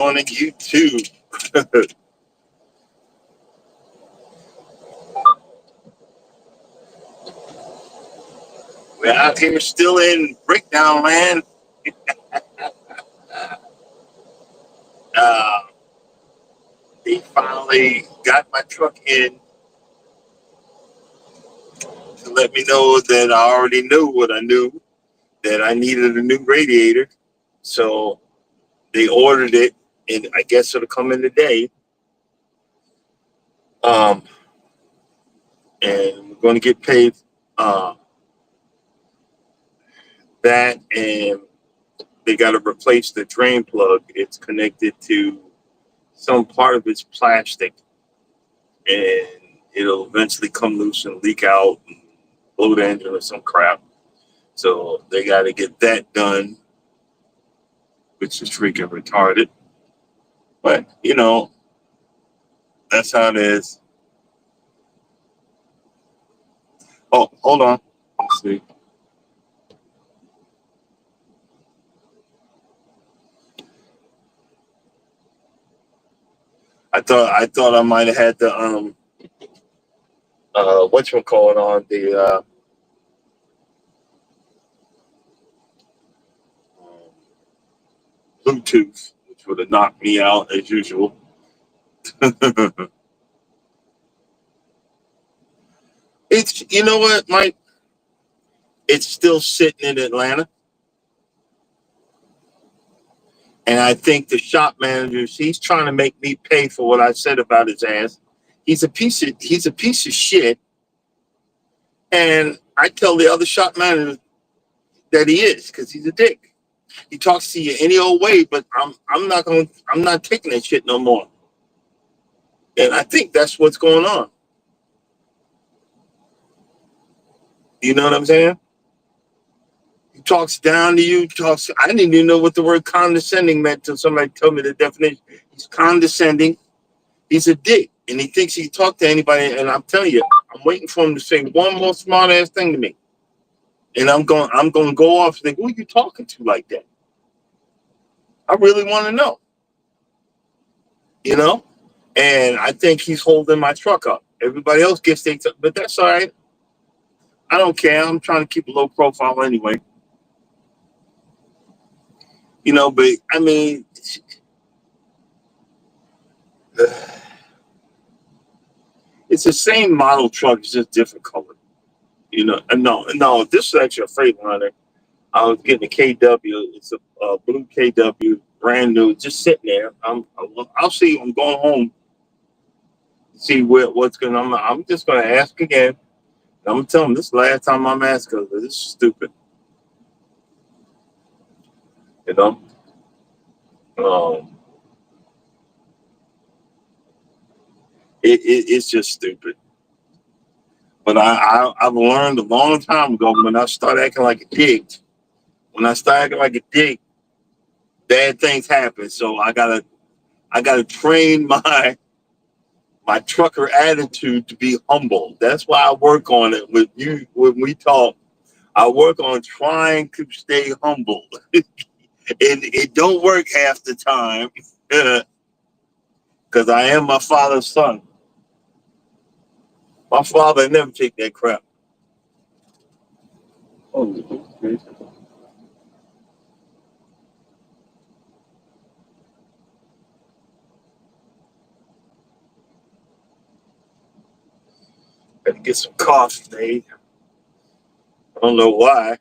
On YouTube. We're out here still in breakdown land. Uh, they finally got my truck in to let me know that I already knew what I knew, that I needed a new radiator. So they ordered it, and I guess it'll come in today. Um, and we're going to get paid uh, that, and they got to replace the drain plug. It's connected to some part of its plastic, and it'll eventually come loose and leak out and blow the engine or some crap. So they got to get that done, which is freaking retarded. But, that's how it is. Oh, hold on. Let's see. I thought I might have had the whatchamacallit on the Bluetooth, which would have knocked me out as usual. It's, you know what, Mike? It's still sitting in Atlanta. And I think the shop manager, he's trying to make me pay for what I said about his ass. He's a piece of shit. And I tell the other shop manager that he is, because he's a dick. He talks to you any old way, but I'm not taking that shit no more. And I think that's what's going on. You know what I'm saying? He talks down to you, I didn't even know what the word condescending meant until somebody told me the definition. He's condescending. He's a dick. And he thinks he can talk to anybody. And I'm telling you, I'm waiting for him to say one more smart ass thing to me. And I'm going to go off and think, who are you talking to like that? I really want to know, you know? And I think he's holding my truck up. Everybody else gets things up, but that's all right. I don't care. I'm trying to keep a low profile anyway. But I mean, it's the same model truck, it's just different color. And no, this is actually a Freightliner. I was getting a KW. It's a blue KW, brand new, just sitting there. I'll see. I'm going home, see what's going on. I'm just going to ask again. I'm going to tell them this is the last time I'm asking because this is stupid. You know? Um, it's just stupid. But I've learned a long time ago when I start acting like a dick. When I start acting like a dick, bad things happen. So I gotta train my trucker attitude to be humble. That's why I work on it with you when we talk. I work on trying to stay humble. And it don't work half the time because I am my father's son. My father never take that crap. Oh, okay. Gotta get some coffee, Dave. I don't know why.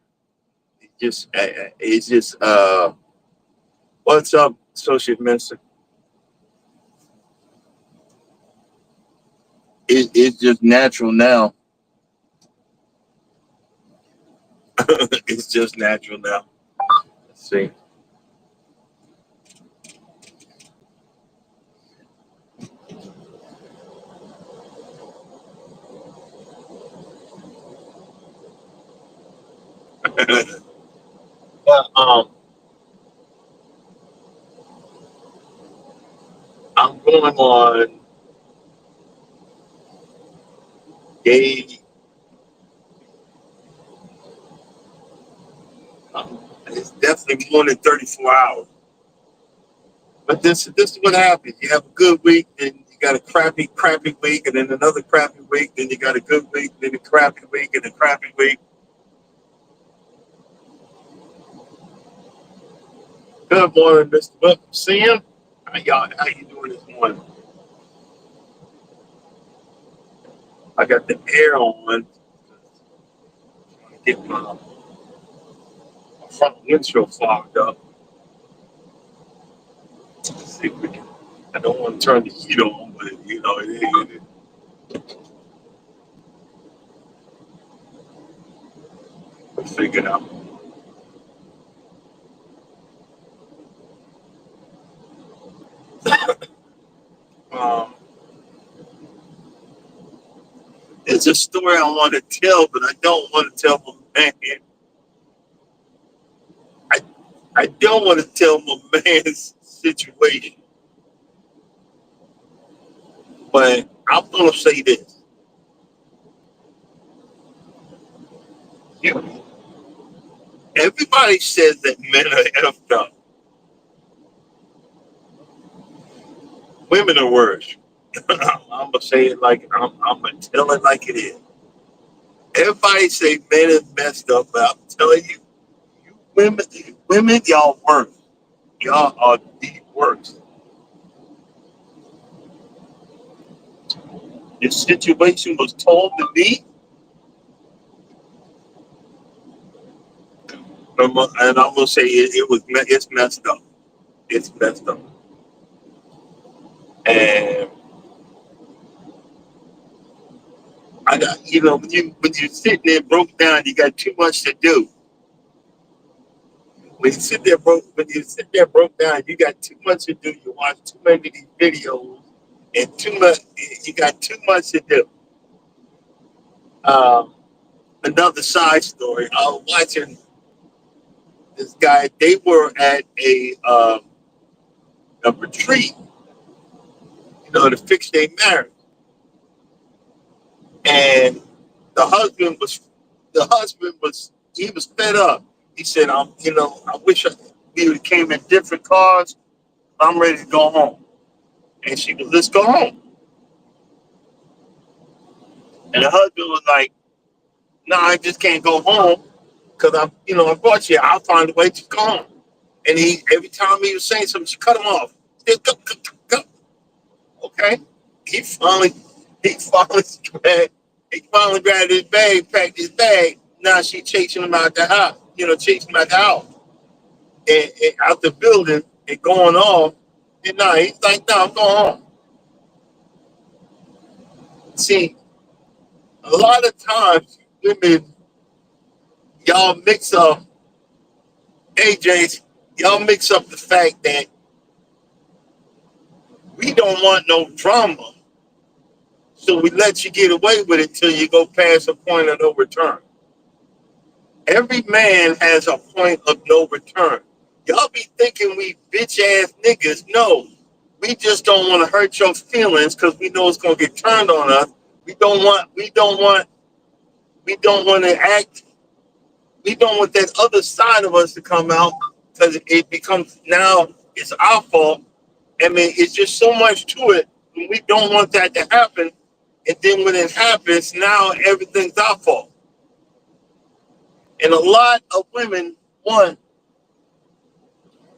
It's just what's up, Associate Minister? It's just natural now. It's just natural now. Let's see. But I'm going on day. It's definitely more than 34 hours. But this is what happens. You have a good week, then you got a crappy week, and then another crappy week, then you got a good week, then a crappy week, and a crappy week. Good morning, Mr. Sam. How you doing this morning? I got the air on. Trying to get my front windshield fogged up. Let's see if we can. I don't want to turn the heat on, but we'll figure it out. Um, it's a story I want to tell, but I don't want to tell my man. I I don't want to tell my man's situation, but I'm gonna say this. You, everybody says that men are effed up. Women are worse. I'm gonna say it like I'm gonna tell it like it is. Everybody say men is messed up, but I'm telling you, you women, y'all worse. Y'all are the worst. This situation was told to me, and I'm gonna say it's messed up. It's messed up. And I got, when you sitting there broke down, you got too much to do. When you sit there broke down, you got too much to do. You watch too many of these videos, and too much. You got too much to do. Um, Another side story. I was watching this guy. They were at a retreat, to fix their marriage, and the husband was he was fed up. He said, I wish we would have came in different cars. I'm ready to go home." And she was, "Let's go home." And the husband was like, "No, I just can't go home because I brought you. I'll find a way to go home." And every time he was saying something, she cut him off. He said, "Go, go, go, go." Okay. He finally, he finally grabbed, he finally grabbed his bag, packed his bag. Now she chasing him out the house, chasing him out the house and out the building and going off. And now he's like, "No, I'm going home." See, a lot of times women, y'all mix up, AJ's, y'all mix up the fact that we don't want no drama. So we let you get away with it till you go past a point of no return. Every man has a point of no return. Y'all be thinking we bitch ass niggas. No, we just don't want to hurt your feelings because we know it's gonna get turned on us. We don't want to act. We don't want that other side of us to come out because it becomes now it's our fault. I mean, it's just so much to it. And we don't want that to happen. And then when it happens, now everything's our fault. And a lot of women, one,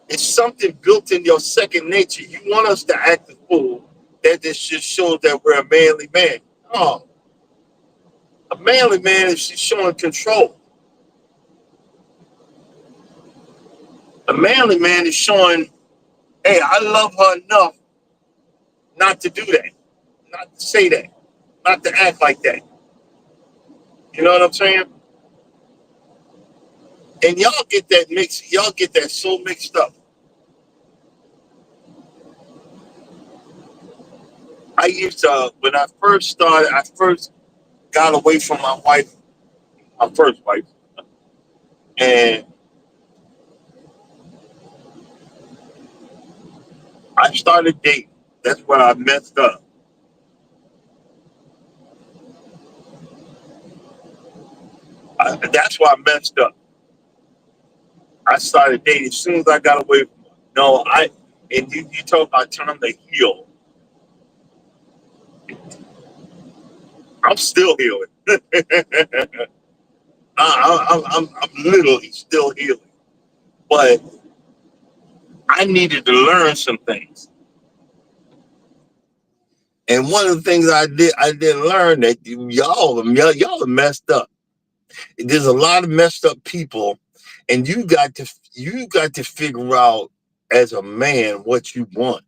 it's something built in your second nature. You want us to act a fool. That just shows that we're a manly man. Oh, a manly man is just showing control. A manly man is showing, hey, I love her enough not to do that, not to say that, not to act like that. You know what I'm saying? And y'all get that so mixed up. I used to, when I first got away from my wife, my first wife, and I started dating. That's where I messed up. That's why I messed up. I started dating as soon as I got away from her. No, And you talk about time to heal. I'm still healing. I'm literally still healing. But I needed to learn some things. And one of the things I didn't learn that y'all are messed up. There's a lot of messed up people, and you got to figure out as a man what you want.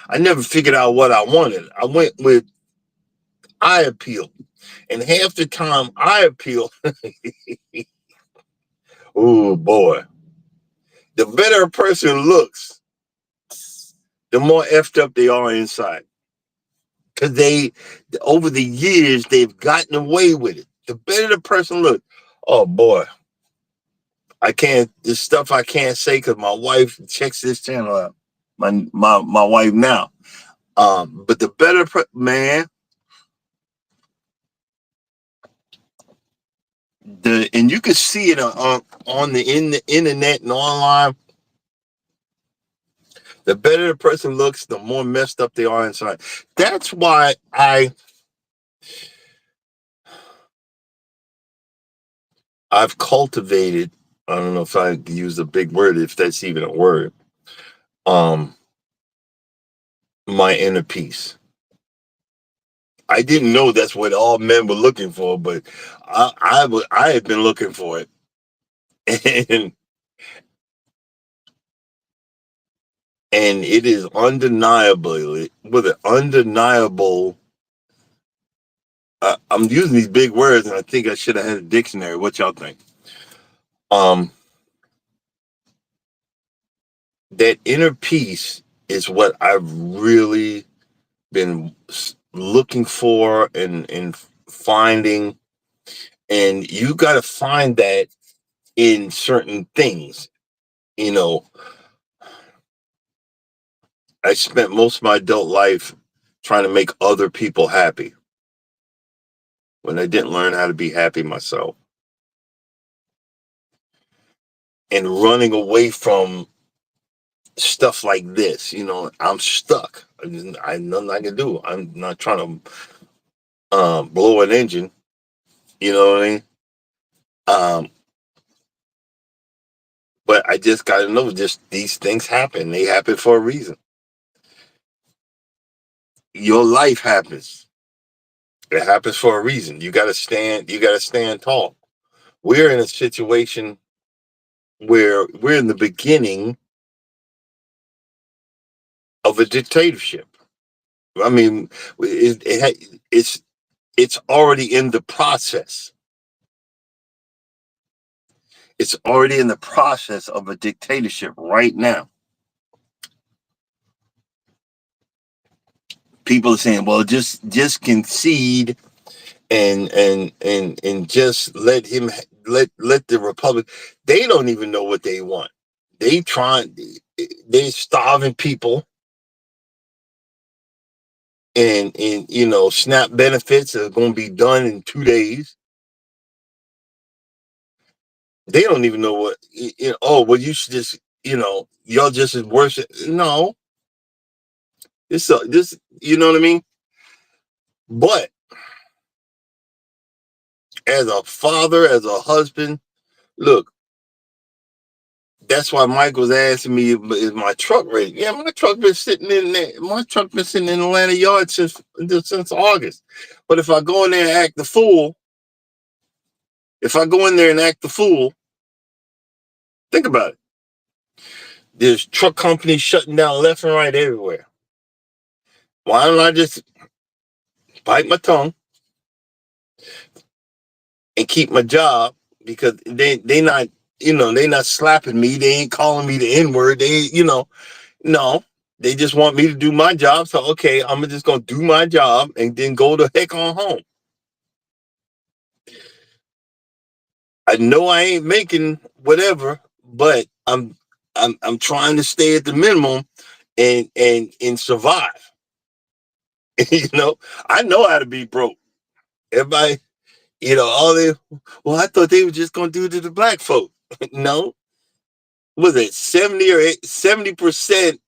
I never figured out what I wanted. I went with eye appeal, and half the time eye appeal. Oh boy, the better a person looks, the more effed up they are inside. Because over the years, they've gotten away with it. The better the person looks, oh boy, there's stuff I can't say because my wife checks this channel out. My wife now. But the better, man, and you can see it in the internet and online. The better the person looks, the more messed up they are inside. That's why I've cultivated. I don't know if I use a big word, if that's even a word. My inner peace. I didn't know that's what all men were looking for, but I had been looking for it, and it is undeniably with an undeniable. I'm using these big words, and I think I should have had a dictionary. What y'all think? That inner peace is what I've really been looking for and finding, and you got to find that in certain things. You know, I spent most of my adult life trying to make other people happy when I didn't learn how to be happy myself, and running away from stuff like this. I'm stuck. I nothing I can do. I'm not trying to blow an engine. You know what I mean? But I just got to know, just these things happen. They happen for a reason. Your life happens. It happens for a reason. You got to stand. You got to stand tall. We're in a situation where we're in the beginning of a dictatorship. I mean, it's already in the process. It's already in the process of a dictatorship right now. People are saying, "Well, just concede and just let the Republic." They don't even know what they want. They starving people, and SNAP benefits are going to be done in 2 days. They don't even know what. Oh, well, you should just y'all just as worse. No, this you know what I mean. But as a father, as a husband, look. That's why Mike was asking me, is my truck ready? Yeah, my truck been sitting in there. My truck been sitting in Atlanta yard since August. But if I go in there and act the fool, think about it. There's truck companies shutting down left and right everywhere. Why don't I just bite my tongue and keep my job? Because they not they not slapping me. They ain't calling me the N word. No. They just want me to do my job. So okay, I'm just gonna do my job and then go the heck on home. I know I ain't making whatever, but I'm trying to stay at the minimum and survive. I know how to be broke. Everybody, all they well, I thought they were just gonna do it to the black folk. No, was it 70%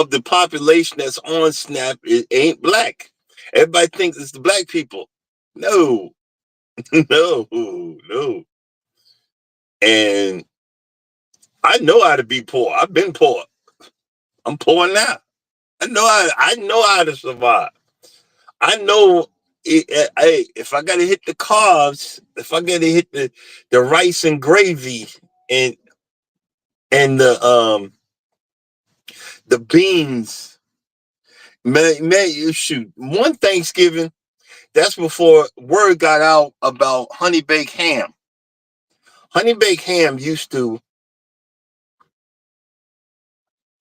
of the population that's on Snap ain't black. Everybody thinks it's the black people. No, no, no. And I know how to be poor. I've been poor. I'm poor now. I know how to survive. I know if I gotta hit the carbs, if I gotta hit the rice and gravy and the beans, man, you shoot. One Thanksgiving, that's before word got out about honey baked ham. Honey baked ham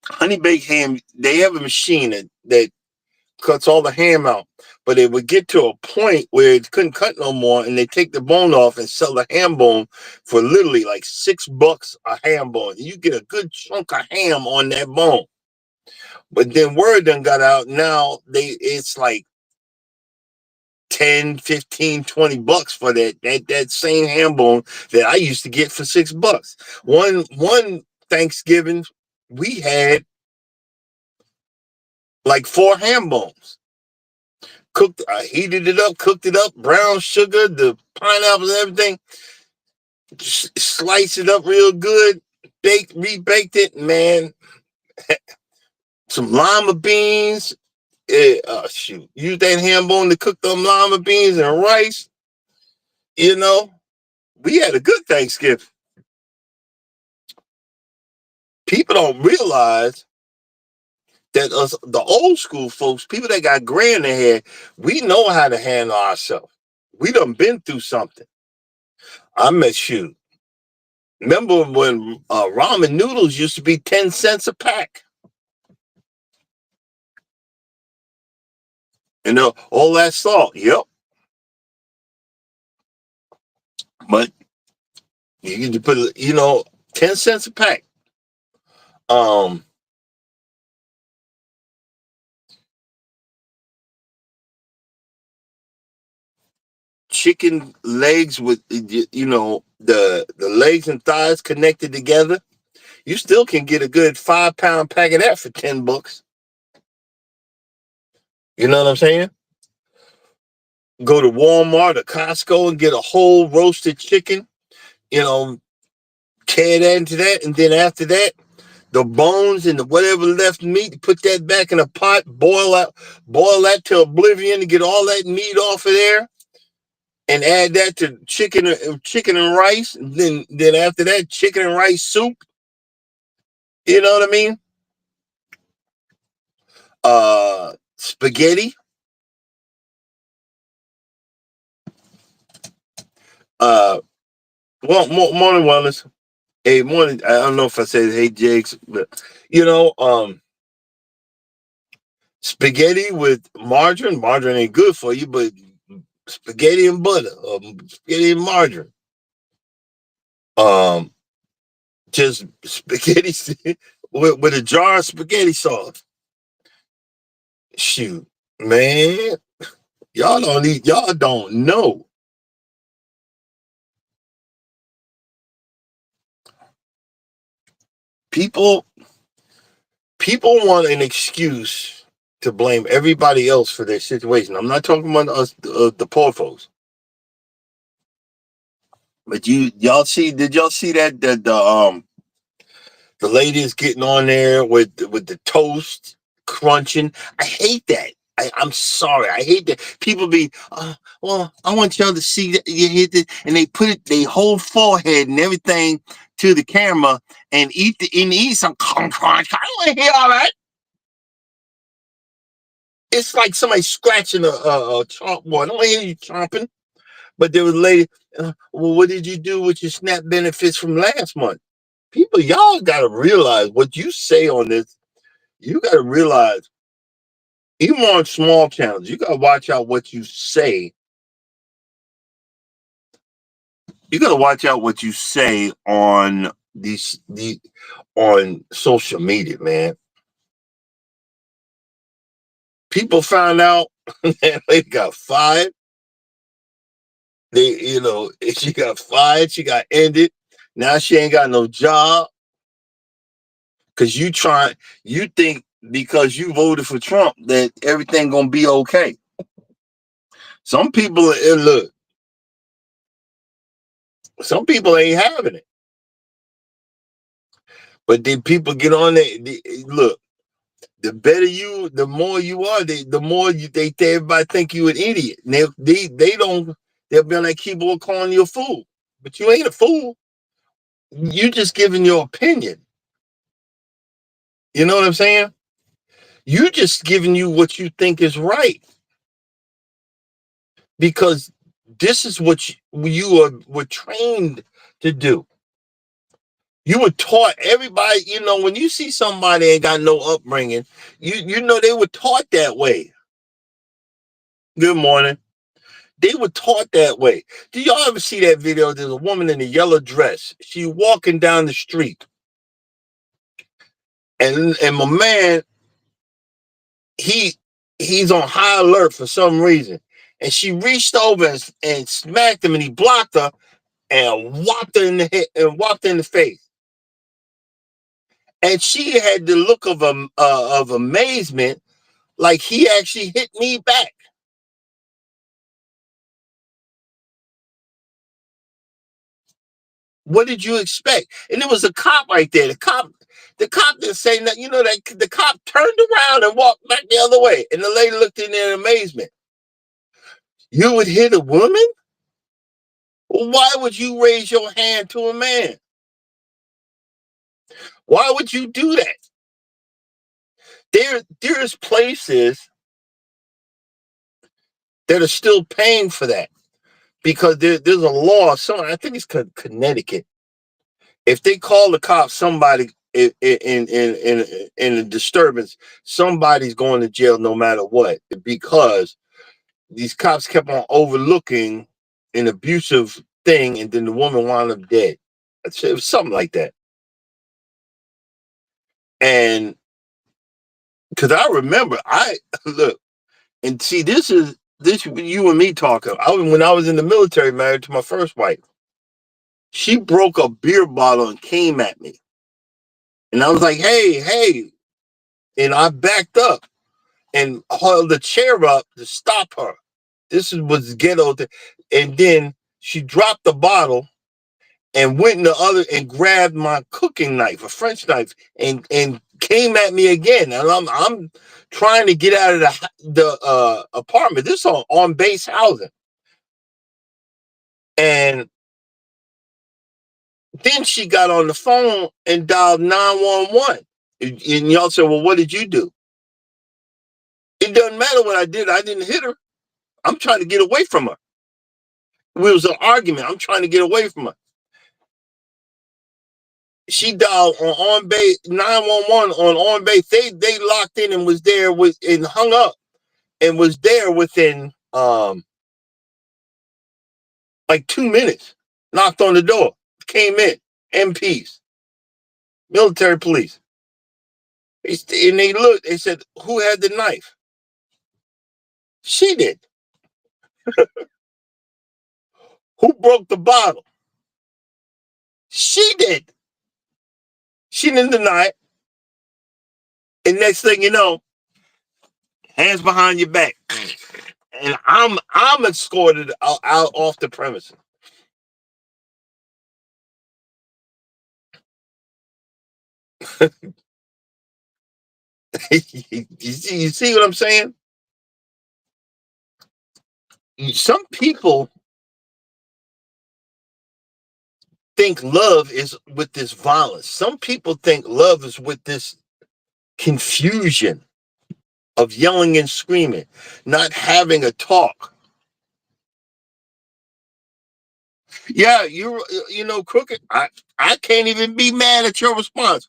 honey baked ham, they have a machine that cuts all the ham out. But it would get to a point where it couldn't cut no more, and they take the bone off and sell the ham bone for literally like $6 a ham bone. You get a good chunk of ham on that bone. But then word done got out. Now it's like 10, 15, $20 for that same ham bone that I used to get for $6. One Thanksgiving, we had like 4 ham bones. Cooked, I heated it up, cooked it up, brown sugar, the pineapples and everything. Sliced it up real good, rebaked it, man. Some lima beans. Shoot, use that ham bone to cook them lima beans and rice. You know, we had a good Thanksgiving. People don't realize that us, the old school folks, people that got gray in their hair, we know how to handle ourselves. We done been through something. I met you. Remember when ramen noodles used to be 10 cents a pack? You know, all that salt. Yep. But you can put, 10 cents a pack. Chicken legs with, the legs and thighs connected together. You still can get a good 5-pound pack of that for $10. You know what I'm saying? Go to Walmart or Costco and get a whole roasted chicken, tear that into that. And then after that, the bones and the whatever left meat, put that back in a pot, boil that to oblivion to get all that meat off of there. And add that to chicken and rice. And then after that, chicken and rice soup. You know what I mean? Spaghetti. Morning wellness. Hey, morning. I don't know if I said hey Jakes, but spaghetti with margarine. Margarine ain't good for you, but spaghetti and butter, spaghetti and margarine. Just spaghetti with a jar of spaghetti sauce. Shoot, man, y'all don't know. People want an excuse to blame everybody else for their situation. I'm not talking about us, the poor folks. But did y'all see that the lady is getting on there with the toast crunching? I hate that. I'm sorry. I hate that. People be, well, I want y'all to see that you hit it, and they put it, they whole forehead and everything to the camera and eat some crunch. I don't want to hear all that. It's like somebody scratching a chalkboard. I don't want to hear you chomping. But there was a lady, well, what did you do with your SNAP benefits from last month? People, y'all got to realize what you say on this. You got to realize, even on small channels, you got to watch out what you say. You got to watch out what you say on on social media, man. People found out that they got fired. She got fired. She got ended. Now she ain't got no job. Because you think because you voted for Trump that everything gonna be okay. Some people, look, some people ain't having it. But then people get on there. Look, the better you, the more you are, the more they everybody think you an idiot. And they don't. They'll be on that keyboard calling you a fool, but you ain't a fool. You just giving your opinion. You know what I'm saying? You just giving you what you think is right, because this is what were trained to do. You were taught, everybody, when you see somebody ain't got no upbringing, you know they were taught that way. Good morning. They were taught that way. Do y'all ever see that video? There's a woman in a yellow dress. She walking down the street. And my man, he's on high alert for some reason. And she reached over and smacked him, and he blocked her and whopped her in the head and whopped her in the face. And she had the look of amazement, like he actually hit me back. What did you expect? And there was a cop right there. The cop didn't say nothing. You know, that the cop turned around and walked back the other way. And the lady looked in there in amazement. You would hit a woman? Well, why would you raise your hand to a man? Why would you do that? There's places that are still paying for that, because there's a law. I think it's Connecticut. If they call the cops, somebody in a disturbance, somebody's going to jail no matter what, because these cops kept on overlooking an abusive thing, and then the woman wound up dead. It was something like that. And because I remember, look, and see, this you and me talking. When I was in the military, married to my first wife, she broke a beer bottle and came at me. And I was like, hey. And I backed up and held the chair up to stop her. This was ghetto. And then she dropped the bottle and went in the other and grabbed my cooking knife, a French knife, and came at me again. And I'm trying to get out of the apartment. This is on base housing. And then she got on the phone and dialed 911. And y'all said, well, what did you do? It doesn't matter what I did. I didn't hit her. I'm trying to get away from her. It was an argument. I'm trying to get away from her. She dialed on base 911 on base. They locked in and was there and hung up and was there within like 2 minutes. Knocked on the door. Came in. MPs. Military police. And they looked. They said, who had the knife? She did. Who broke the bottle? She did. She didn't deny it. And next thing you know, hands behind your back. And I'm escorted out off the premises. You see what I'm saying? Some people think love is with this violence. Some people think love is with this confusion of yelling and screaming, not having a talk. Yeah, you know, Crooked, I can't even be mad at your response.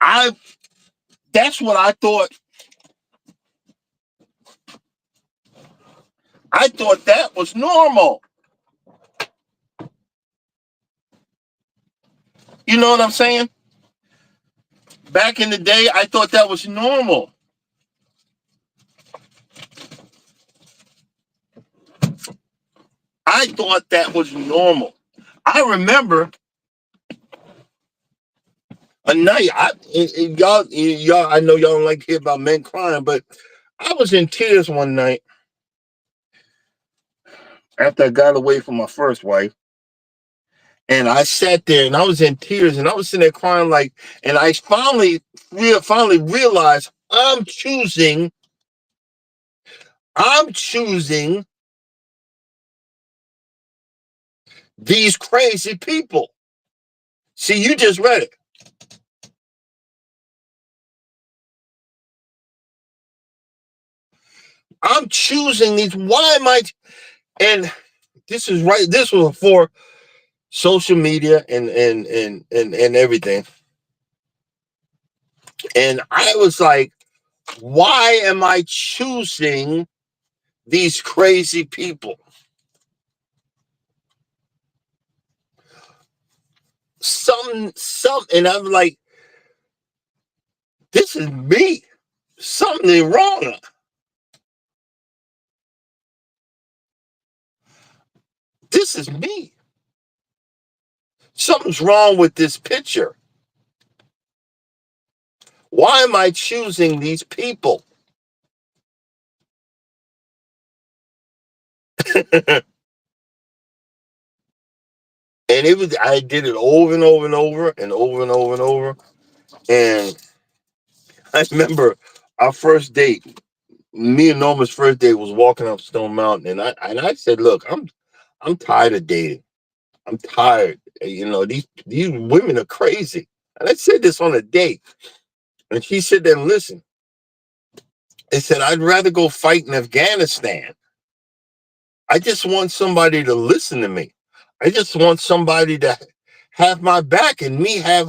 That's what I thought. I thought that was normal. You know what I'm saying? Back in the day, I thought that was normal. I thought that was normal. I remember a One night, y'all, I know y'all don't like to hear about men crying, but I was in tears one night after I got away from my first wife. And I sat there and I was in tears and I was sitting there crying like, and I finally realized I'm choosing these crazy people. See, you just read it. I'm choosing these. Why am I? And this is right. This was before social media and everything. And I was like, why am I choosing these crazy people? And I'm like, this is me. Something wrong. This is me. Something's wrong with this picture. Why am I choosing these people? And I did it over and over and over and over and over and over. And I remember our first date, me and Norma's first date was walking up Stone Mountain. And I said, look, I'm tired of dating. I'm tired. These women are crazy. And I said this on a date. And she said, then listen. I said, I'd rather go fight in Afghanistan. I just want somebody to listen to me. I just want somebody to have my back and me have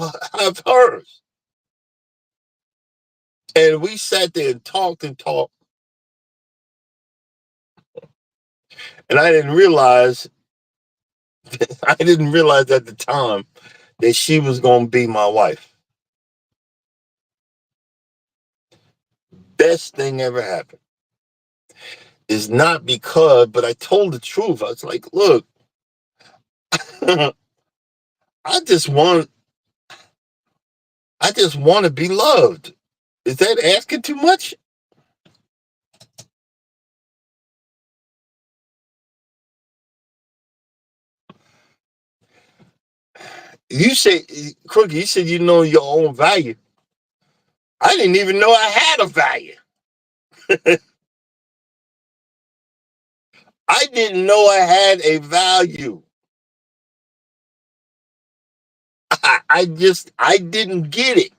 hers. And we sat there and talked and talked. And I didn't realize at the time that she was going to be my wife. Best thing ever happened. Is not because, but I told the truth. I was like, look, I just want to be loved. Is that asking too much? You say, Crookie, you said you know your own value. I didn't even know I had a value. I didn't know I had a value. I didn't get it.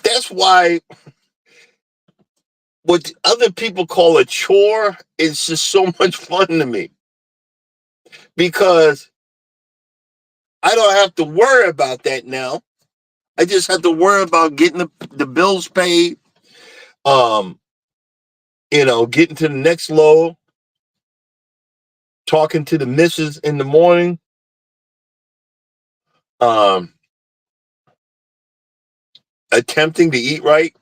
That's why what other people call a chore is just so much fun to me because I don't have to worry about that now. I just have to worry about getting the bills paid, um, getting to the next low, talking to the missus in the morning, um, attempting to eat right,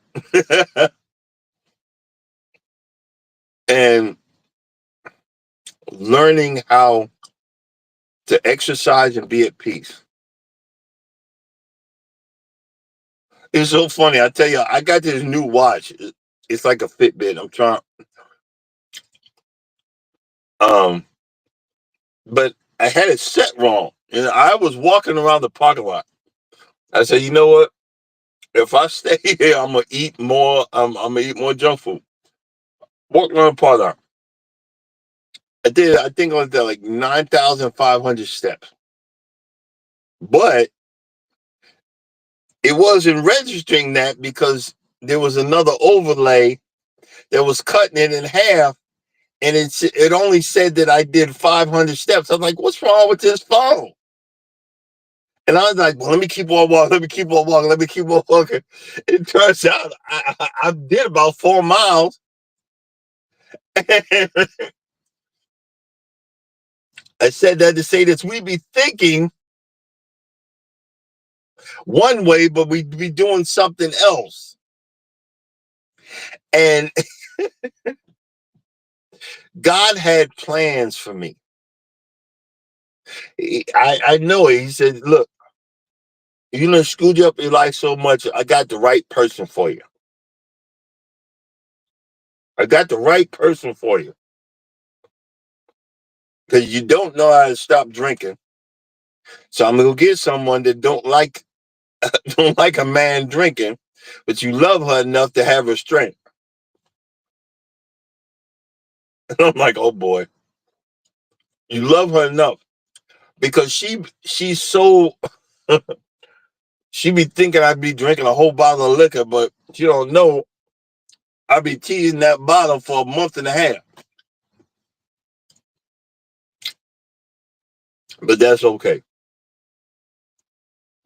and learning how to exercise and be at peace. It's so funny. I tell you, I got this new watch. It's like a Fitbit. I'm trying, um, but I had it set wrong, and I was walking around the parking lot. I said, you know what? If I stay here, I'm gonna eat more. I'm gonna eat more junk food. Walk around the parking lot. I did. I think I was there like 9,500 steps, but it wasn't registering that because there was another overlay that was cutting it in half, and it only said that I did 500 steps. I'm like, what's wrong with this phone? And I was like, well, let me keep on walking. Let me keep on walking. Let me keep on walking. It turns out I did about 4 miles. I said that to say this. We be thinking one way, but we be doing something else. And God had plans for me. I know it. He said, look. You done screwed up your life so much. I got the right person for you. I got the right person for you. Because you don't know how to stop drinking. So I'm gonna get someone that don't like don't like a man drinking, but you love her enough to have her strength. And I'm like, oh boy, you love her enough because she's so she be thinking I'd be drinking a whole bottle of liquor, but she don't know I'd be teasing that bottle for a month and a half. But that's okay.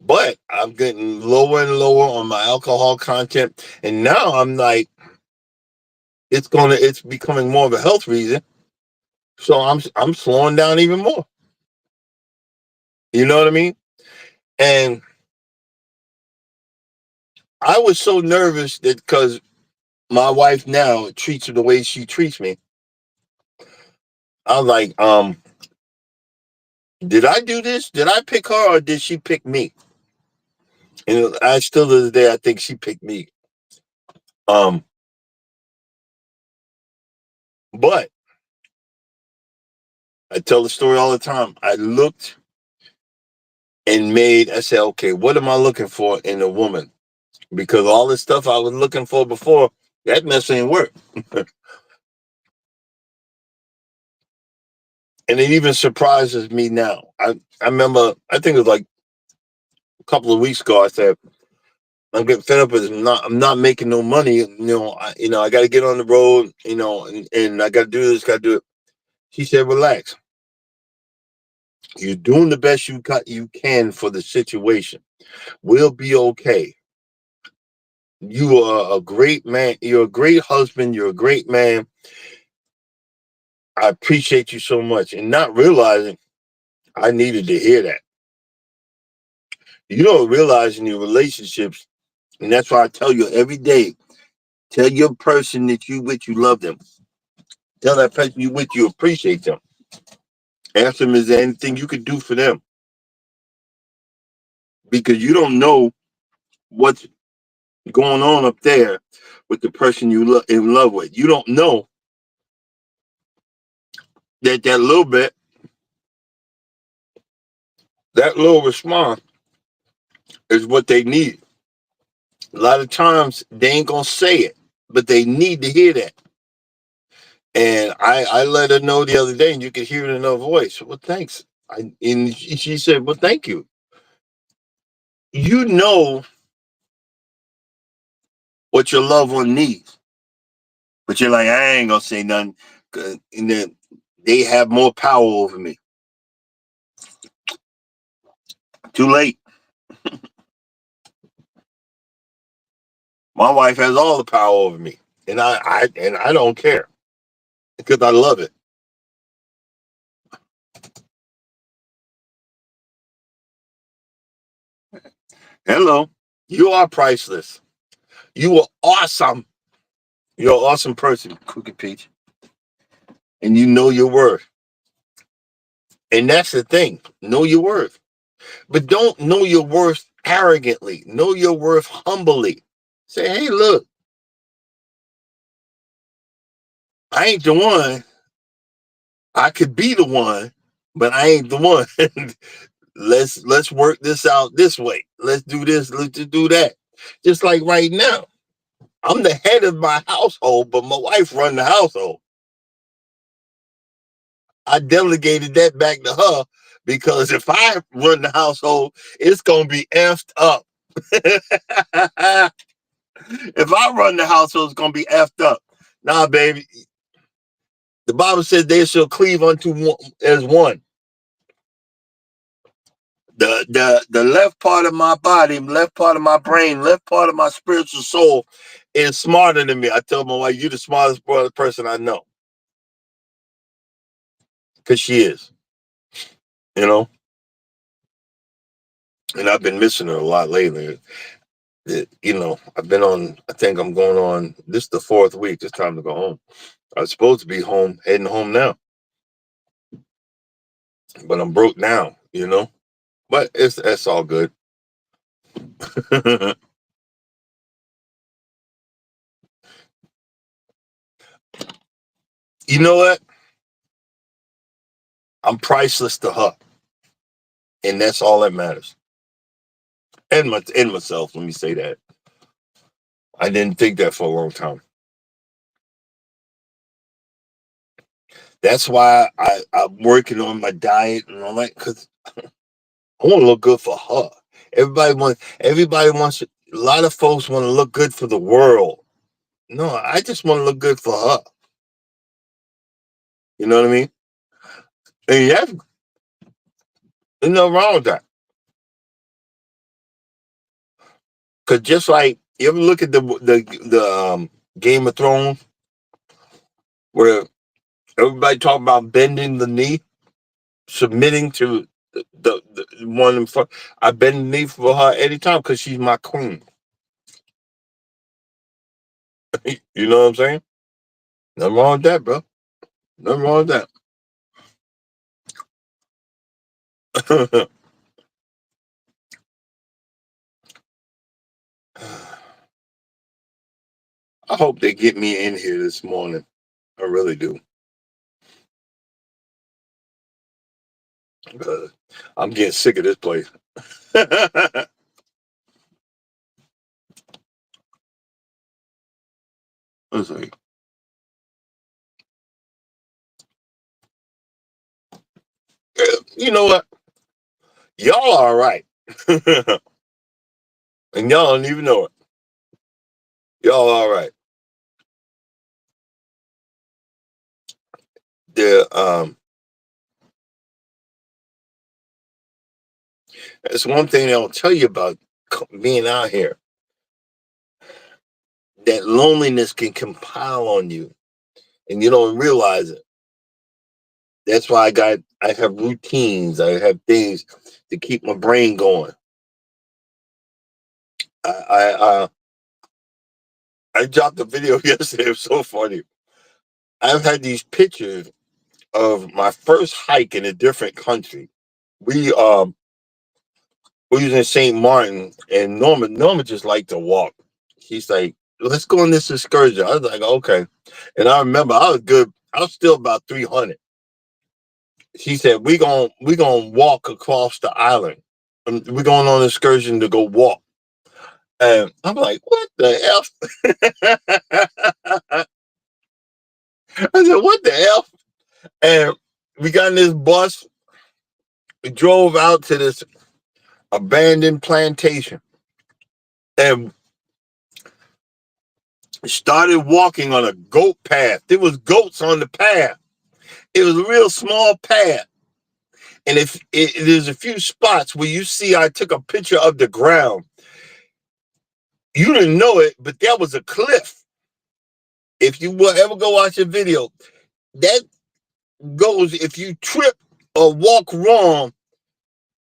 But I'm getting lower and lower on my alcohol content, and now I'm like, it's becoming more of a health reason. So I'm slowing down even more. You know what I mean? And I was so nervous that because my wife now treats her the way she treats me, I was like, did I do this? Did I pick her or did she pick me? And I still to this day I think she picked me. Um, but I tell the story all the time. I looked and I said, okay, what am I looking for in a woman? Because all the stuff I was looking for before, that mess ain't work. And it even surprises me now. I remember, I think it was like a couple of weeks ago, I said, I'm getting fed up with this. I'm not making no money. I got to get on the road, and I got to do this, got to do it. She said, relax. You're doing the best you can for the situation. We'll be okay. You are a great man. You're a great husband. You're a great man. I appreciate you so much. And not realizing I needed to hear that. You don't realize in your relationships, and that's why I tell you every day, tell your person that you with you love them. Tell that person you with you appreciate them. Ask them, is there anything you could do for them? Because you don't know what's going on up there with the person you in love with. You don't know that little bit, that little response is what they need. A lot of times they ain't gonna say it, but they need to hear that. And I let her know the other day, and you could hear it in her voice. Well, thanks. And she said, well, thank you. You know what your loved one needs, but you're like, I ain't gonna say nothing. And then they have more power over me. Too late. My wife has all the power over me, and I don't care because I love it. Hello, you are priceless. You are awesome. You're an awesome person, Cookie Peach, and you know your worth. And that's the thing. Know your worth. But don't know your worth arrogantly. Know your worth humbly. Say, hey, look, I ain't the one. I could be the one, but I ain't the one. Let's work this out this way. Let's do this. Let's do that. Just like right now, I'm the head of my household, but my wife run the household. I delegated that back to her because if I run the household, it's gonna be effed up. If I run the household, it's gonna be effed up. Nah, baby. The Bible says they shall cleave unto one as one. The left part of my body, left part of my brain, left part of my spiritual soul is smarter than me. I tell my wife, you're the smartest person I know. Because she is, you know. And I've been missing her a lot lately. I've been on, I think I'm going on, this is the fourth week. It's time to go home. I was supposed to be home, heading home now. But I'm broke now, you know. But that's all good. You know what? I'm priceless to her, and that's all that matters. And myself. Let me say that. I didn't think that for a long time. That's why I'm working on my diet and all that because I want to look good for her. Everybody wants. A lot of folks want to look good for the world. No, I just want to look good for her. You know what I mean? And yeah, there's nothing wrong with that. Because just like you ever look at the Game of Thrones where everybody talk about bending the knee, submitting to the one in front. I bend the knee for her anytime because she's my queen. You know what I'm saying? Nothing wrong with that, bro. Nothing wrong with that. I hope they get me in here this morning. I really do. Uh, I'm getting sick of this place. Let's see. You know what? Y'all are all right. And y'all don't even know it. Y'all all right. The That's one thing they'll tell you about being out here. That loneliness can compile on you, and you don't realize it. That's why I have routines. I have things to keep my brain going. I I dropped a video yesterday. It was so funny. I've had these pictures of my first hike in a different country. We we was in St. Martin, and Norma just liked to walk. She's like, let's go on this excursion. I was like, okay. And I remember I was good. I was still about 300. She said, we gonna walk across the island. We're going on an excursion to go walk. And I'm like, what the F? I said, what the F? And we got in this bus. We drove out to this abandoned plantation and started walking on a goat path. There was goats on the path. It was a real small path. And there's a few spots where you see I took a picture of the ground. You didn't know it, but there was a cliff. If you will ever go watch a video, that goes, if you trip or walk wrong,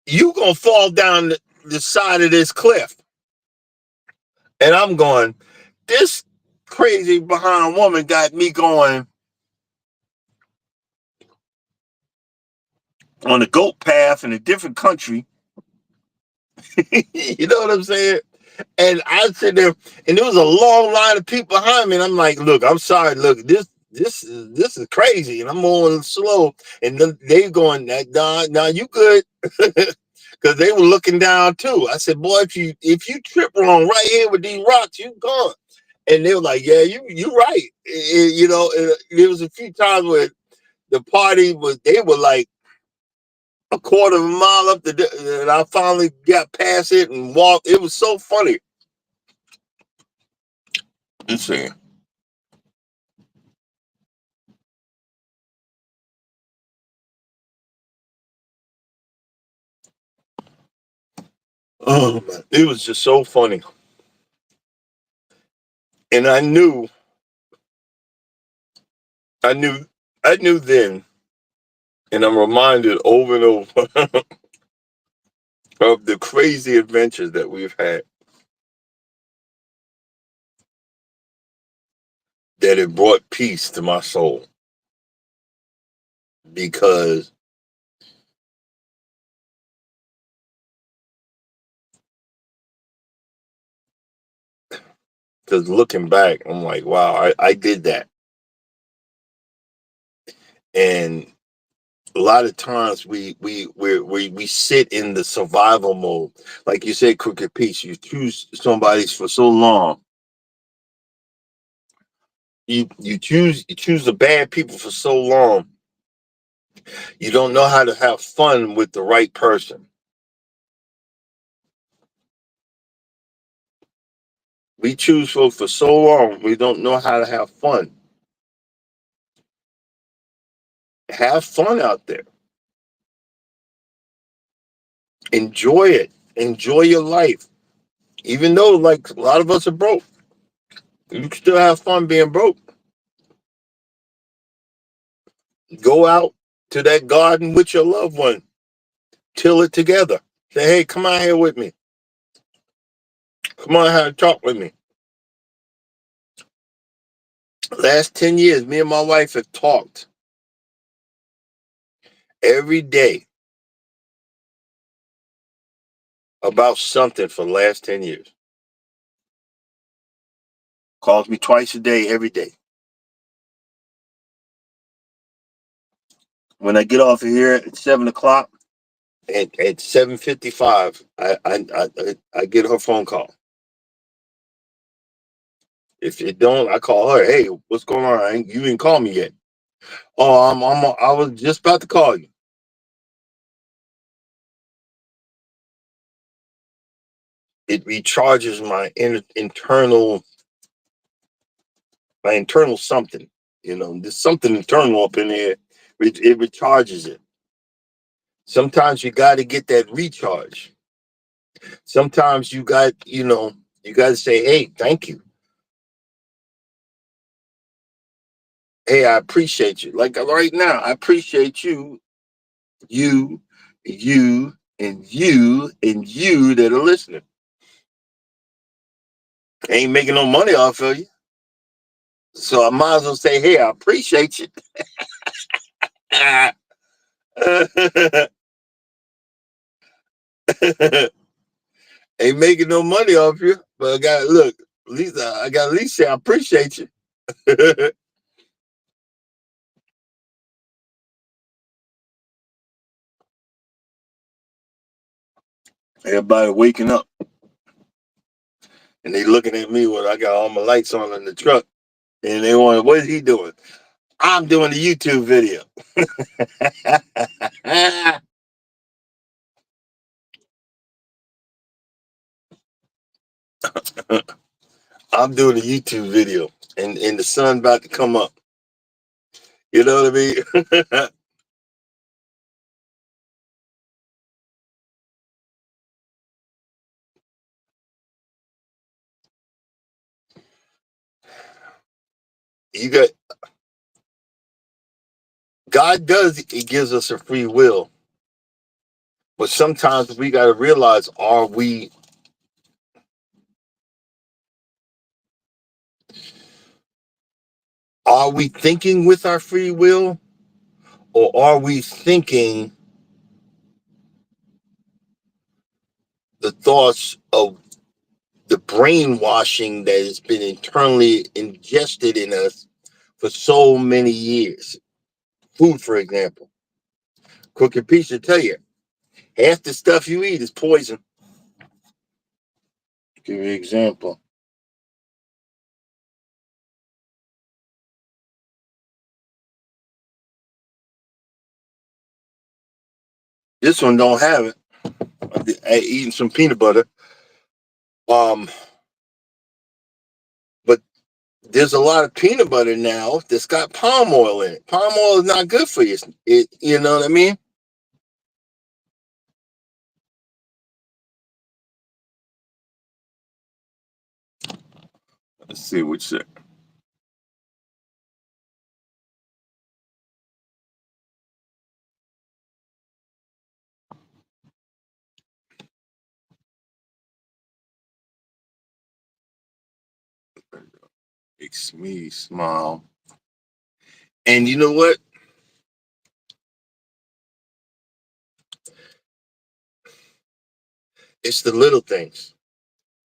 you gonna fall down the side of this cliff. And I'm going, this crazy behind woman got me going on a goat path in a different country. You know what I'm saying? And I sit there, and there was a long line of people behind me, and I'm like, "Look, I'm sorry. Look, this is crazy." And I'm going slow, and they going, "Nah, you good?" Because they were looking down too. I said, "Boy, if you trip wrong right here with these rocks, you gone." And they were like, "Yeah, you right." There was a few times where the party was, they were like a quarter of a mile up and I finally got past it and walked. It was so funny. Let's see. Oh man, it was just so funny. And I knew, I knew then, and I'm reminded over and over of the crazy adventures that we've had. That it brought peace to my soul because Because looking back, I'm like, wow, I did that. And a lot of times we sit in the survival mode. Like you said, Crooked Peace, you choose somebody for so long. You choose the bad people for so long. You don't know how to have fun with the right person. We choose folks for so long, we don't know how to have fun. Have fun out there. Enjoy it. Enjoy your life. Even though, like, a lot of us are broke, you can still have fun being broke. Go out to that garden with your loved one. Till it together. Say, hey, come out here with me. Come on here and talk with me. Last 10 years, me and my wife have talked every day about something for the last 10 years. Calls me twice a day, every day. When I get off of here at 7 o'clock, at 7:55, I get her phone call. If it don't, I call her. Hey, what's going on? You didn't call me yet. Oh, I was just about to call you. It recharges my internal something. There's something internal up in there. It recharges it. Sometimes you got to get that recharge. Sometimes you got to say, hey, thank you. Hey, I appreciate you. Like right now, I appreciate you, you, you, and you, and you that are listening. Ain't making no money off of you. So I might as well say, hey, I appreciate you. Ain't making no money off you, but I got look. At least I got at least say I appreciate you. Everybody waking up and they looking at me when I got all my lights on in the truck, and they want, what is he doing? I'm doing a YouTube video. I'm doing a YouTube video, and the sun about to come up. You know what I mean? You got God does. He gives us a free will, but sometimes we got to realize: are we thinking with our free will, or are we thinking the thoughts of the brainwashing that has been internally ingested in us for so many years? Food, for example. Crooked Peace will tell you half the stuff you eat is poison. Give you an example. This one don't have it. I eating some peanut butter. Um, but there's a lot of peanut butter now that's got palm oil in it. Palm oil is not good for you. You know what I mean? Let's see which set. Makes me smile. And you know what? It's the little things.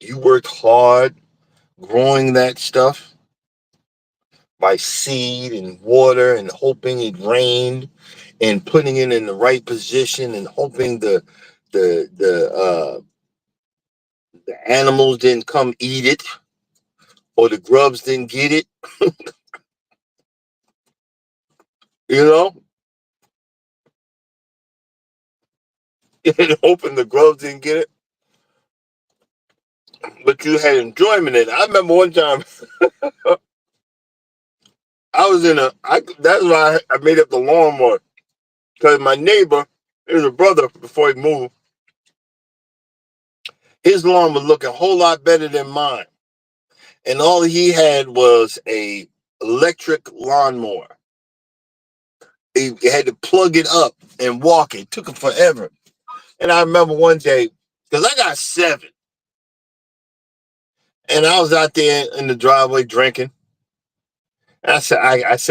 You worked hard. growing that stuff by seed and water and hoping it rained and putting it in the right position and hoping the the uh the animals didn't come eat it or the grubs didn't get it, you know, and hoping the grubs didn't get it, but you had enjoyment in it. I remember one time I was that's why I made up the lawnmower, because my neighbor, his a brother before he moved, his lawn was looking a whole lot better than mine. And all he had was a electric lawnmower. He had to plug it up and walk it. It took him forever. And I remember one day, because I got 7, and I was out there in the driveway drinking. And I said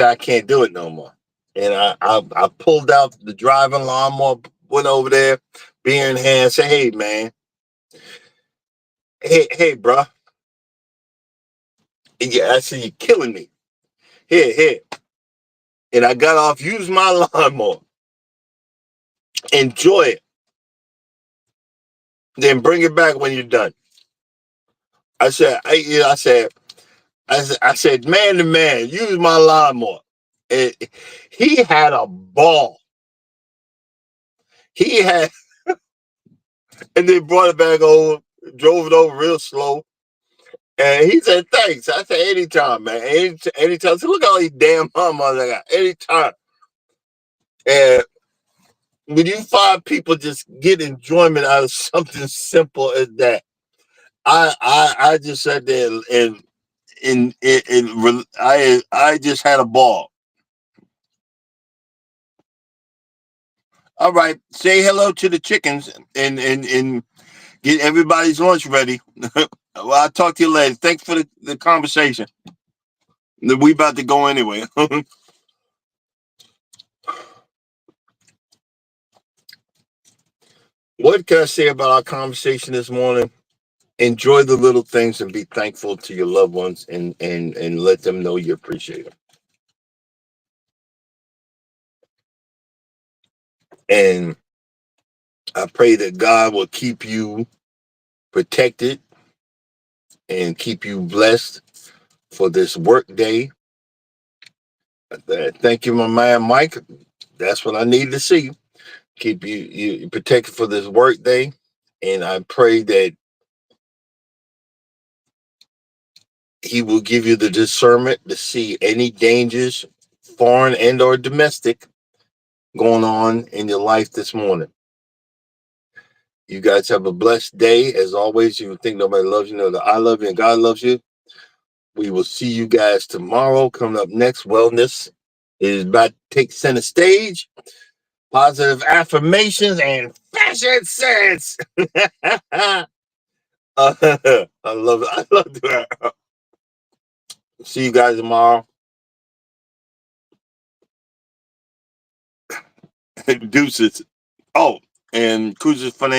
I can't do it no more. And I pulled out the driving lawnmower, went over there, beer in hand, said, "Hey man, hey bro." And yeah, I said, "You're killing me. Here." And I got off, used my lawnmower, enjoy it, then bring it back when you're done. I said, man to man, use my lawnmower. And he had a ball. He had, and then brought it back over, drove it over real slow. And he said, thanks. I said, anytime, man. Anytime. I said, look at all these damn lawnmowers I got. Anytime. And when you find people just get enjoyment out of something simple as that, I just sat there and I just had a ball. All right, say hello to the chickens and get everybody's lunch ready. Well, I'll talk to you later. Thanks for the conversation. We about to go anyway. What can I say about our conversation this morning? Enjoy the little things and be thankful to your loved ones and let them know you appreciate them. And I pray that God will keep you protected and keep you blessed for this work day. Thank you, my man Mike. That's what I need to see. Keep you protected for this work day. And I pray that he will give you the discernment to see any dangers, foreign and or domestic, going on in your life this morning. You guys have a blessed day. As always, you think nobody loves you, know that I love you and God loves you. We will see you guys tomorrow. Coming up next, wellness is about to take center stage. Positive affirmations and fashion sense. I love it. I love that. See you guys tomorrow. Deuces. Oh, and Cruises Fun